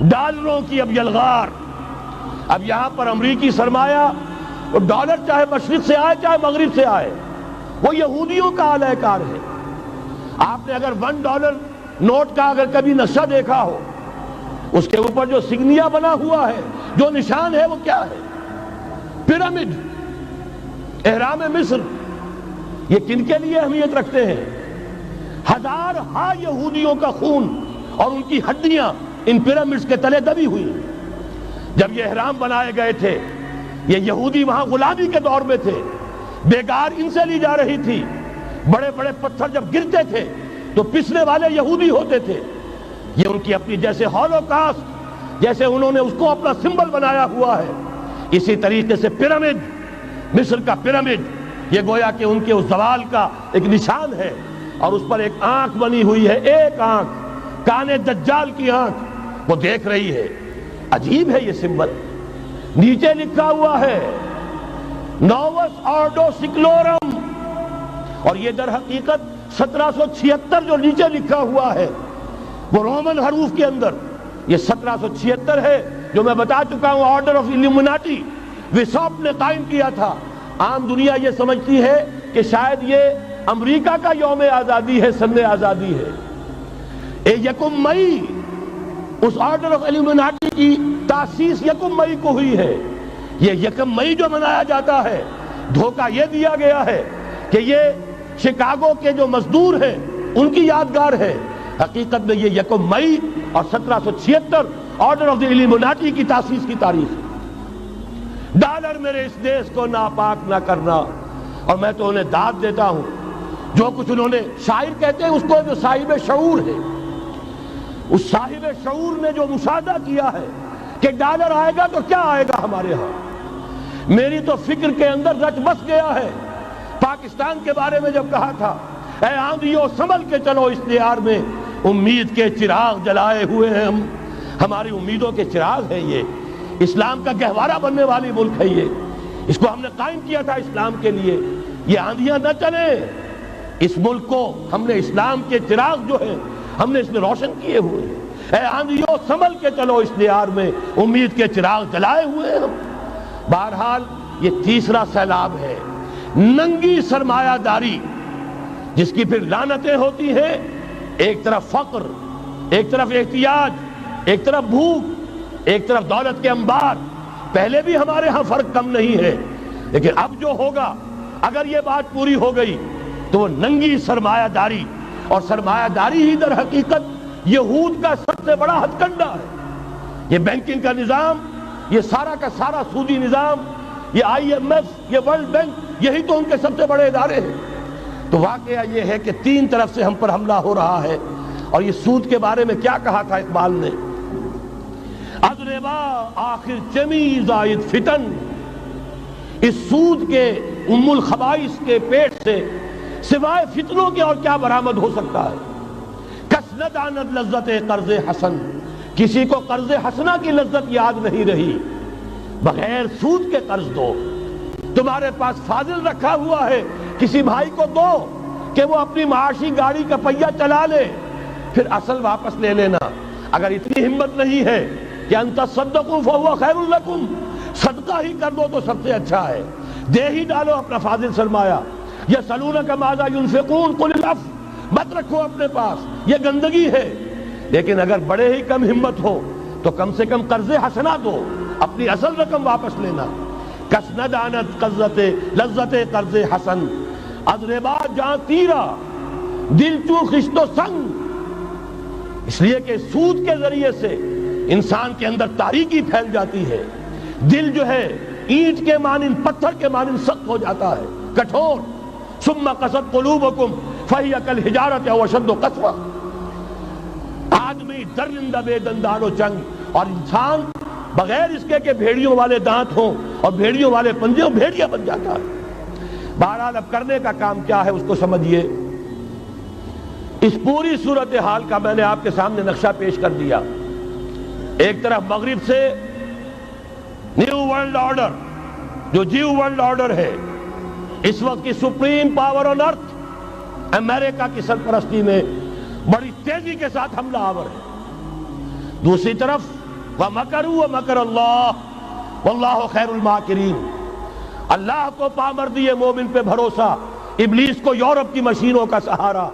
ڈالروں کی اب یلغار. اب یہاں پر امریکی سرمایہ، وہ ڈالر چاہے مشرق سے آئے چاہے مغرب سے آئے، وہ یہودیوں کا اعلی کار ہے. آپ نے اگر $1 نوٹ کا اگر کبھی نقشہ دیکھا ہو، اس کے اوپر جو سگنیا بنا ہوا ہے، جو نشان ہے، وہ کیا ہے؟ پیرامڈ، اہرام مصر. یہ کن کے لیے اہمیت رکھتے ہیں؟ ہزارہا یہودیوں کا خون اور ان کی ہڈیاں ان پیرامڈز کے تلے دبی ہوئی. جب یہ اہرام بنائے گئے تھے، یہ یہودی وہاں غلامی کے دور میں تھے، بیگار ان سے لی جا رہی تھی. بڑے بڑے پتھر جب گرتے تھے تو پسنے والے یہودی ہوتے تھے. یہ ان کی اپنی جیسے ہولوکاسٹ، جیسے انہوں نے اس کو اپنا سمبل بنایا ہوا ہے، اسی طریقے سے پیرامڈ، مصر کا پیرامڈ، یہ گویا کہ ان کے اس زوال کا ایک نشان ہے. اور اس پر ایک آنکھ بنی ہوئی ہے، ایک آنکھ، کانے دجال کی آنکھ، وہ دیکھ رہی ہے. عجیب ہے یہ سمبل. نیچے لکھا ہوا ہے نووس آرڈو سیکلورم، اور یہ در حقیقت 1776 جو نیچے لکھا ہوا ہے وہ رومن حروف کے اندر یہ 1776 ہے، جو میں بتا چکا ہوں آرڈر آف ایلومیناٹی وساپ نے قائم کیا تھا. عام دنیا یہ سمجھتی ہے کہ شاید یہ امریکہ کا یوم آزادی ہے، سن آزادی ہے. 1 مئی اس آرڈر آف ایلومیناٹی کی تاسیس 1 مئی کو ہوئی ہے. یہ 1 مئی جو منایا جاتا ہے، دھوکہ یہ دیا گیا ہے کہ یہ شکاگو کے جو مزدور ہیں ان کی یادگار ہے. حقیقت میں یہ 1 مئی اور 1776 آرڈر آف دی ایلومیناٹی کی تاسیس کی تاریخ ہے. ڈالر میرے اس دیش کو ناپاک نہ کرنا. اور میں تو انہیں داد دیتا ہوں، جو کچھ انہوں نے، شاعر کہتے ہیں اس کو جو صاحب شعور ہے، اس صاحب شعور نے جو مشاہدہ کیا ہے کہ ڈالر آئے گا تو کیا آئے گا ہمارے ہاں. میری تو فکر کے اندر رچ بس گیا ہے. پاکستان کے بارے میں جب کہا تھا، اے آندھیوں سنبھل کے چلو اس دیار میں، امید کے چراغ جلائے ہوئے ہیں ہم. ہماری امیدوں کے چراغ ہے یہ. اسلام کا گہوارہ بننے والی ملک ہے یہ. اس کو ہم نے قائم کیا تھا اسلام کے لیے. یہ آندھیاں نہ چلیں. اس ملک کو ہم نے اسلام کے چراغ جو ہے ہم نے اس میں روشن کیے ہوئے ہیں. اے آندھیوں سنبھل کے چلو اس دیار میں، امید کے چراغ جلائے ہوئے ہیں ہم. بہرحال یہ تیسرا سیلاب ہے، ننگی سرمایہ داری، جس کی پھر لعنتیں ہوتی ہیں. ایک طرف فقر، ایک طرف احتیاج، ایک طرف بھوک، ایک طرف دولت کے انبار. پہلے بھی ہمارے ہاں فرق کم نہیں ہے، لیکن اب جو ہوگا، اگر یہ بات پوری ہو گئی تو وہ ننگی سرمایہ داری. اور سرمایہ داری ہی در حقیقت یہود کا سب سے بڑا ہتھ کنڈا ہے. یہ بینکنگ کا نظام، یہ سارا کا سارا سودی نظام، یہ IMF، یہ ورلڈ بینک، یہی تو ان کے سب سے بڑے ادارے ہیں. تو واقعہ یہ ہے کہ 3 طرف سے ہم پر حملہ ہو رہا ہے. اور یہ سود کے بارے میں کیا کہا تھا اقبال نے؟ اذربا آخر چمی زائد فتن، اس سود کے ام الخبائث کے پیٹ سے سوائے فتنوں کے اور کیا برآمد ہو سکتا ہے؟ کس نہ داند لذت قرض حسن، کسی کو قرض حسنہ کی لذت یاد نہیں رہی. بغیر سود کے قرض دو. تمہارے پاس فاضل رکھا ہوا ہے، کسی بھائی کو دو کہ وہ اپنی معاشی گاڑی کا پہیہ چلا لے، پھر اصل واپس لے لینا. اگر اتنی ہمت نہیں ہے کہ ان تصدقوا فهو خیر لکم، صدقہ ہی کر دو تو سب سے اچھا ہے. دے ہی ڈالو اپنا فاضل سرمایہ. یسألونک ماذا ينفقون قل العفو، مت رکھو اپنے پاس، یہ گندگی ہے. لیکن اگر بڑے ہی کم ہمت ہو تو کم سے کم قرض حسنہ دو، اپنی اصل رقم واپس لینا. کس نہ دانت لذت قرض حسن، اذربا جاں تیرا دل چوں خشت و سنگ. اس لیے کہ سود کے ذریعے سے انسان کے اندر تاریکی پھیل جاتی ہے. دل جو ہے اینٹ کے مانند، پتھر کے مانند سخت ہو جاتا ہے، کٹھور. ثم قست قلوبکم فہی کالحجارۃ او اشد قسوہ. آدمی درندہ بے دندان و چنگ، اور انسان بغیر اس کے کہ بھیڑیوں والے دانت ہوں اور بھیڑیوں والے پنجے ہوں، بھیڑیا بن جاتا ہے. بہرحال اب کرنے کا کام کیا ہے اس کو سمجھیے. اس پوری صورتحال کا میں نے آپ کے سامنے نقشہ پیش کر دیا. ایک طرف مغرب سے نیو ورلڈ آرڈر، جو جیو ورلڈ آرڈر ہے، اس وقت کی سپریم پاور آن ارتھ، امریکہ کی سرپرستی میں بڑی تیزی کے ساتھ حملہ آور ہے. دوسری طرف وَمَكَرُوا وَمَكَرَ اللَّهُ وَاللَّهُ خَيْرُ الْمَاكِرِينَ۔ اللہ کو پامردی مومن پہ بھروسہ، ابلیس کو یورپ کی مشینوں کا سہارا۔